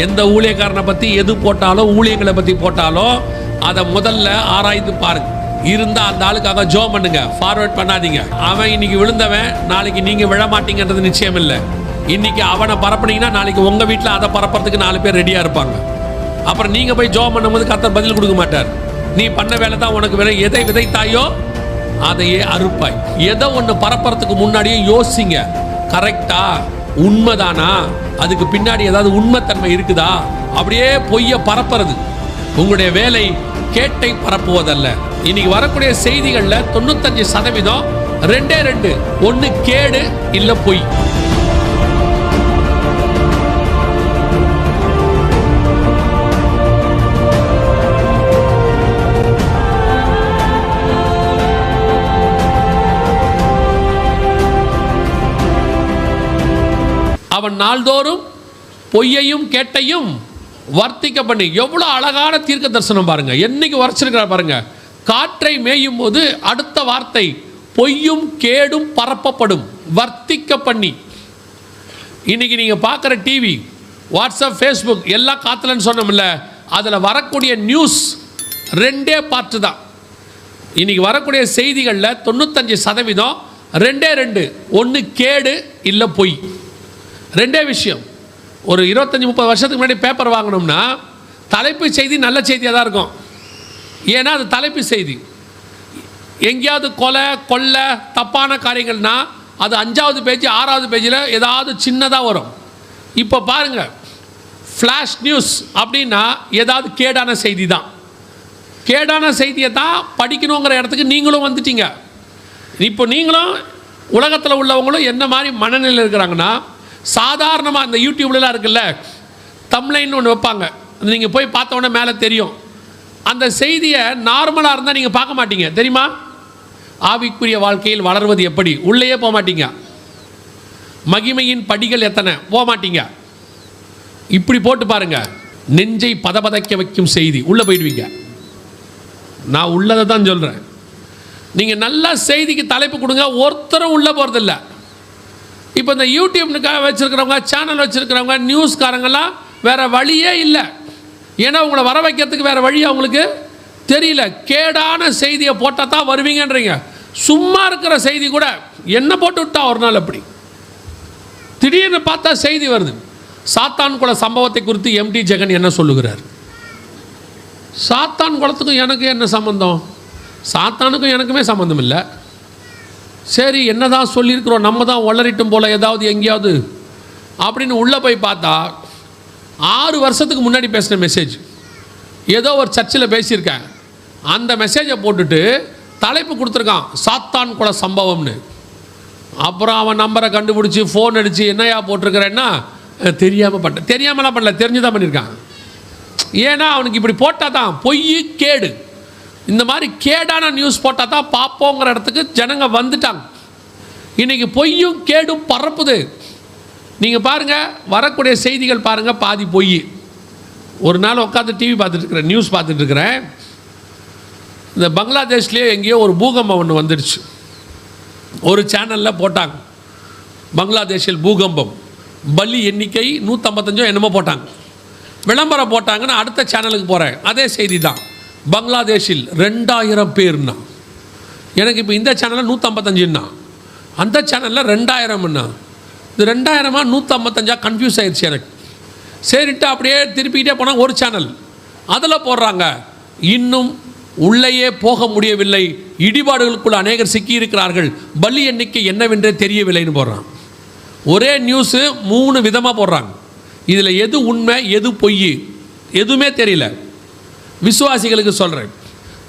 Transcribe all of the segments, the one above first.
எந்த ஊழியக்காரனை பற்றி எது போட்டாலும், ஊழியங்களை பற்றி போட்டாலும் அதை முதல்ல ஆராய்ந்து பாருங்க. இருந்தால் அந்த ஆளுக்காக ஜோம் பண்ணுங்க, ஃபார்வர்ட் பண்ணாதீங்க. அவன் இன்னைக்கு விழுந்தவன், நாளைக்கு நீங்கள் விழ மாட்டீங்கன்றது நிச்சயம் இல்லை. இன்னைக்கு அவனை பரப்புனீங்கன்னா நாளைக்கு உங்கள் வீட்டில் அதை பரப்புறதுக்கு 4 பேர் ரெடியாக இருப்பாங்க. அப்புறம் நீங்கள் போய் ஜோம் பண்ணும்போது கர்த்தர் பதில் கொடுக்க மாட்டார். நீ பண்ண வேலை தான் உனக்கு வேலை. எதை விதைத்தாயோ அதையே அறுப்பாய். எதை ஒன்று பரப்புறதுக்கு முன்னாடியே யோசிங்க, கரெக்டா, உண்மைதானா, அதுக்கு பின்னாடி ஏதாவது உண்மைத்தன்மை இருக்குதா. அப்படியே பொய்ய பரப்புறது உங்களுடைய வேலை. கேட்டை பரப்புவதல்ல. இன்னைக்கு வரக்கூடிய செய்திகள்ல 95% 2 ஒன்று கேடு இல்ல பொய். அவன் நாள்தோறும் பொய்யையும் கேட்டையும் வர்த்திக்க பண்ணி. எவ்வளவு அழகான தீர்க்க தரிசனம் பாருங்க. என்னைக்கு வரைச்சிருக்கிறார் பாருங்க. காற்றை மேயும் போது அடுத்த வார்த்தை பொய்யும் கேடும் பரப்பப்படும், வர்த்திக்க பண்ணி. இன்னைக்கு நீங்க பார்க்குற டிவி, வாட்ஸ்அப், ஃபேஸ்புக் எல்லாம் காத்துலன்னு சொன்னோம்ல, அதில் வரக்கூடிய நியூஸ் 2 பார்ட்டு தான். இன்னைக்கு வரக்கூடிய செய்திகளில் 95% 2 ஒன்று கேடு இல்லை பொய். 2 விஷயம். ஒரு 25-30 வருஷத்துக்கு முன்னாடி பேப்பர் வாங்கினோம்னா தலைப்பு செய்தி நல்ல செய்தியாக தான் இருக்கும். ஏன்னா அது தலைப்பு செய்தி. எங்கேயாவது கொலை, கொள்ளை, தப்பான காரியங்கள்னா அது 5வது பேஜ் 6வது பேஜில் ஏதாவது சின்னதாக வரும். இப்போ பாருங்கள், ஃப்ளாஷ் நியூஸ் அப்படின்னா ஏதாவது கேடான செய்தி தான். கேடான செய்தியை தான் படிக்கணுங்கிற இடத்துக்கு நீங்களும் வந்துட்டீங்க. இப்போ நீங்களும் உலகத்தில் உள்ளவங்களும் என்ன மாதிரி மனநிலையில் இருக்கிறாங்கன்னா, சாதாரணமாக இந்த யூடியூப்லாம் இருக்குல்ல, தம்ப்லைன் ஒன்று வைப்பாங்க. நீங்கள் போய் பார்த்த உடனே மேலே தெரியும். அந்த செய்தியை நார்மலாக இருந்தால் நீங்கள் பார்க்க மாட்டீங்க, தெரியுமா? ஆவிக்குரிய வாழ்க்கையில் வளர்வது எப்படி, உள்ளேயே போக மாட்டீங்க. மகிமையின் படிகள் எத்தனை, போக மாட்டீங்க. இப்படி போட்டு பாருங்க, நெஞ்சை பதபதைக்க வைக்கும் செய்தி, உள்ளே போயிடுவீங்க. நான் உள்ளதை தான் சொல்கிறேன். நீங்கள் நல்ல செய்திக்கு தலைப்பு கொடுங்க, ஒருத்தரும் உள்ளே போகிறதில்ல. இப்போ இந்த யூடியூப்னுக்காக வச்சுருக்கிறவங்க, சேனல் வச்சுருக்கிறவங்க, நியூஸ்காரங்கெல்லாம் வேறு வழியே இல்லை. ஏன்னா உங்களை வர வைக்கிறதுக்கு வேறு வழி அவங்களுக்கு தெரியல. கேடான செய்தியை போட்டால் தான் வருவீங்கன்றீங்க. சும்மா இருக்கிற செய்தி கூட என்ன போட்டு விட்டா ஒரு நாள் அப்படி திடீர்னு பார்த்தா செய்தி வருது. சாத்தான் குல சம்பவத்தை குறித்து எம்டி ஜெகன் என்ன சொல்லுகிறார்? சாத்தான் குலத்துக்கும் எனக்கு என்ன சம்பந்தம்? சாத்தானுக்கும் எனக்குமே சம்பந்தம் இல்லை. சரி, என்ன தான் சொல்லியிருக்கிறோம், நம்ம தான் வளரிட்டும் போல் ஏதாவது எங்கேயாவது அப்படின்னு உள்ளே போய் பார்த்தா 6 வருஷத்துக்கு முன்னாடி பேசின மெசேஜ். ஏதோ ஒரு சர்ச்சில் பேசியிருக்கேன். அந்த மெசேஜை போட்டுட்டு தலைப்பு கொடுத்துருக்கான், சாத்தான் குல சம்பவம்னு. அப்புறம் அவன் நம்பரை கண்டுபிடிச்சி ஃபோன் அடித்து என்னையா போட்டிருக்கிறேன்னா, தெரியாமல் பண்ண, தெரியாமலாம் பண்ணல, தெரிஞ்சு தான் பண்ணியிருக்கான். ஏன்னா அவனுக்கு இப்படி போட்டால் தான் பொய், கேடு, இந்த மாதிரி கேடான நியூஸ் போட்டால் தான் பார்ப்போங்கிற இடத்துக்கு ஜனங்க வந்துட்டாங்க. இன்றைக்கி பொய்யும் கேடும் பரப்புது. நீங்கள் பாருங்கள், வரக்கூடிய செய்திகள் பாருங்கள், பாதி பொய். ஒரு நாள் உட்காந்து டிவி பார்த்துட்ருக்குறேன், நியூஸ் பார்த்துட்ருக்குறேன். இந்த பங்களாதேஷ்லேயே எங்கேயோ ஒரு பூகம்பம் ஒன்று வந்துடுச்சு. ஒரு சேனலில் போட்டாங்க, பங்களாதேஷில் பூகம்பம், பலி எண்ணிக்கை 155 என்னமோ போட்டாங்க. விளம்பரம் போட்டாங்கன்னு அடுத்த சேனலுக்கு போகிறேன், அதே செய்தி தான். பங்களாதேஷில் 2000 பேர்னா. எனக்கு இப்போ இந்த சேனலில் 155ன்னா, அந்த சேனலில் 2000ன்னா. இது 2000 155 கன்ஃபியூஸ் ஆயிடுச்சு எனக்கு. சரிட்டு அப்படியே திருப்பிக்கிட்டே போனால் ஒரு சேனல் அதில் போடுறாங்க, இன்னும் உள்ளேயே போக முடியவில்லை, இடிபாடுகளுக்குள்ள அநேகர் சிக்கியிருக்கிறார்கள், பலி எண்ணிக்கை என்னவென்றே தெரியவில்லைன்னு போடுறான். ஒரே நியூஸு 3 விதமாக போடுறாங்க. இதில் எது உண்மை எது பொய் எதுவுமே தெரியல. விசுவாசிகளுக்கு சொல்கிறேன்,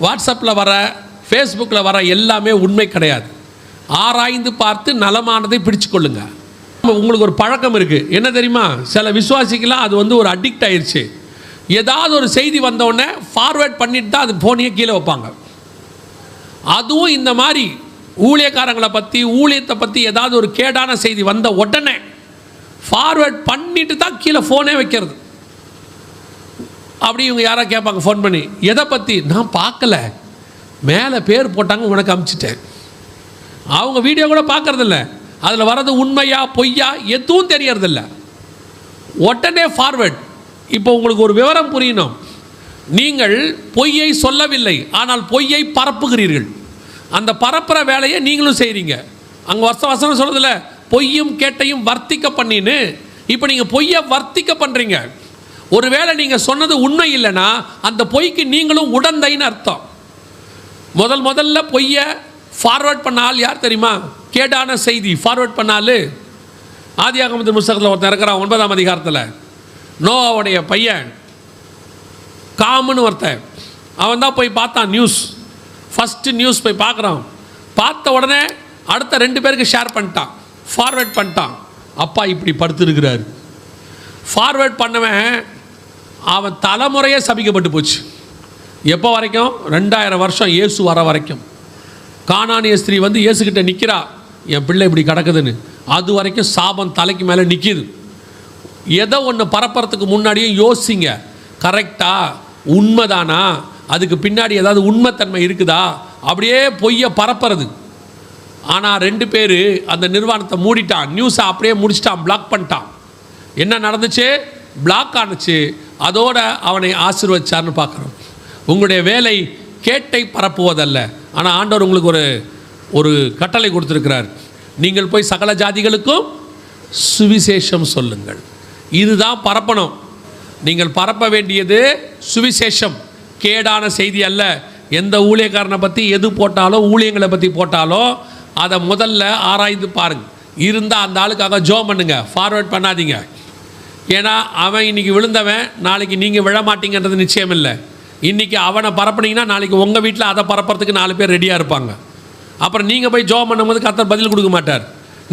வாட்ஸ்அப்பில் வர, ஃபேஸ்புக்கில் வர எல்லாமே உண்மை கிடையாது. ஆராய்ந்து பார்த்து நலமானதை பிடிச்சு கொள்ளுங்க. உங்களுக்கு ஒரு பழக்கம் இருக்குது, என்ன தெரியுமா? சில விசுவாசிக்கெல்லாம் அது வந்து ஒரு அடிக்ட் ஆயிடுச்சு. ஏதாவது ஒரு செய்தி வந்தோடனே ஃபார்வேர்ட் பண்ணிட்டு தான் அது ஃபோனையே கீழே வைப்பாங்க. அதுவும் இந்த மாதிரி ஊழியக்காரங்களை பற்றி, ஊழியத்தை பற்றி ஏதாவது ஒரு கேடான செய்தி வந்த உடனே ஃபார்வேர்ட் பண்ணிட்டு தான் கீழே ஃபோனே வைக்கிறது. அப்படி இவங்க யாராவது கேட்பாங்க ஃபோன் பண்ணி, எதை பற்றி? நான் பார்க்கல, மேலே பேர் போட்டாங்க, உனக்கு அனுப்பிச்சிட்டேன். அவங்க வீடியோ கூட பார்க்கறதில்ல, அதில் வர்றது உண்மையா பொய்யா எதுவும் தெரியறதில்ல. உடனே ஃபார்வேர்ட். இப்போ உங்களுக்கு ஒரு விவரம் புரியணும். நீங்கள் பொய்யை சொல்லவில்லை, ஆனால் பொய்யை பரப்புகிறீர்கள். அந்த பரப்புகிற வேலையை நீங்களும் செய்கிறீங்க. அங்கே வசனம் சொல்றதில்ல, பொய்யும் கேட்டையும் வர்த்திக்க பண்ணின்னு. இப்போ நீங்கள் பொய்யை வர்த்திக்க பண்ணுறீங்க. ஒருவேளை நீங்கள் சொன்னது உண்மை இல்லைன்னா அந்த பொய்க்கு நீங்களும் உடந்தைன்னு அர்த்தம். முதல்ல பொய்யை ஃபார்வர்ட் பண்ண ஆள் யார் தெரியுமா? கேடான செய்தி ஃபார்வர்ட் பண்ணால் ஆதியாகமத்தின் புத்தகத்தில் ஒருத்தன் இருக்கிறான். 9ஆம் அதிகாரத்தில் நோவாவுடைய பையன் காமுன்னு ஒருத்தன், அவன் தான் போய் பார்த்தான் நியூஸ். ஃபஸ்ட்டு நியூஸ் போய் பார்க்குறான். பார்த்த உடனே அடுத்த 2 பேருக்கு ஷேர் பண்ணிட்டான், ஃபார்வேர்ட் பண்ணிட்டான். அப்பா இப்படி படுத்துருக்கிறார். ஃபார்வேர்ட் பண்ணவன் அவன் தலைமுறையே சபிக்கப்பட்டு போச்சு. எப்போ வரைக்கும்? 2000 வருஷம் இயேசு வர வரைக்கும். கானானிய ஸ்திரீ வந்து இயேசுக்கிட்ட நிற்கிறா, என் பிள்ளை இப்படி கிடக்குதுன்னு. அது வரைக்கும் சாபம் தலைக்கு மேலே நிற்கிது. எதை ஒன்று பரப்புறதுக்கு முன்னாடியும் யோசிங்க, கரெக்டா, உண்மைதானா, அதுக்கு பின்னாடி ஏதாவது உண்மைத்தன்மை இருக்குதா, அப்படியே பொய்யை பரப்புறது. ஆனால் 2 பேர் அந்த நிர்வாணத்தை மூடிட்டான், நியூஸை அப்படியே முடிச்சிட்டான், பிளாக் பண்ணிட்டான். என்ன நடந்துச்சு? பிளாக் ஆனுச்சு. அதோட அவனை ஆசீர்வதிச்சார்னு பார்க்குறோம். உங்களுடைய வேலை கேட்டை பரப்புவதல்ல, ஆனால் ஆண்டவர் உங்களுக்கு ஒரு கட்டளை கொடுத்துருக்கிறார். நீங்கள் போய் சகல ஜாதிகளுக்கும் சுவிசேஷம் சொல்லுங்கள். இதுதான் பரப்பணும். நீங்கள் பரப்ப வேண்டியது சுவிசேஷம், கேடான செய்தி அல்ல. எந்த ஊழியக்காரனை பற்றி எது போட்டாலோ, ஊழியங்களை பற்றி போட்டாலோ அதை முதல்ல ஆராய்ந்து பாருங்கள். இருந்தால் அந்த ஆளுக்காக ஜோம் பண்ணுங்க, ஃபார்வேர்ட் பண்ணாதீங்க. ஏன்னா அவன் இன்றைக்கி விழுந்தவன், நாளைக்கு நீங்கள் விழமாட்டீங்கன்றது நிச்சயம் இல்லை. இன்றைக்கி அவனை பரப்புனீங்கன்னா நாளைக்கு உங்கள் வீட்டில் அதை பரப்புறதுக்கு 4 பேர் ரெடியாக இருப்பாங்க. அப்புறம் நீங்கள் போய் ஜோம் பண்ணும்போது கர்த்தர் பதில் கொடுக்க மாட்டார்.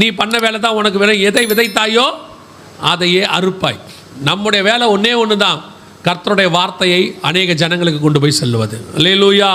நீ பண்ண வேலை தான் உனக்கு வேலை. எதை விதைத்தாயோ அதையே அறுப்பாய். நம்முடைய வேலை ஒன்று தான், கர்த்தருடைய வார்த்தையை அநேக ஜனங்களுக்கு கொண்டு போய் செல்லுவது. அல்லேலூயா.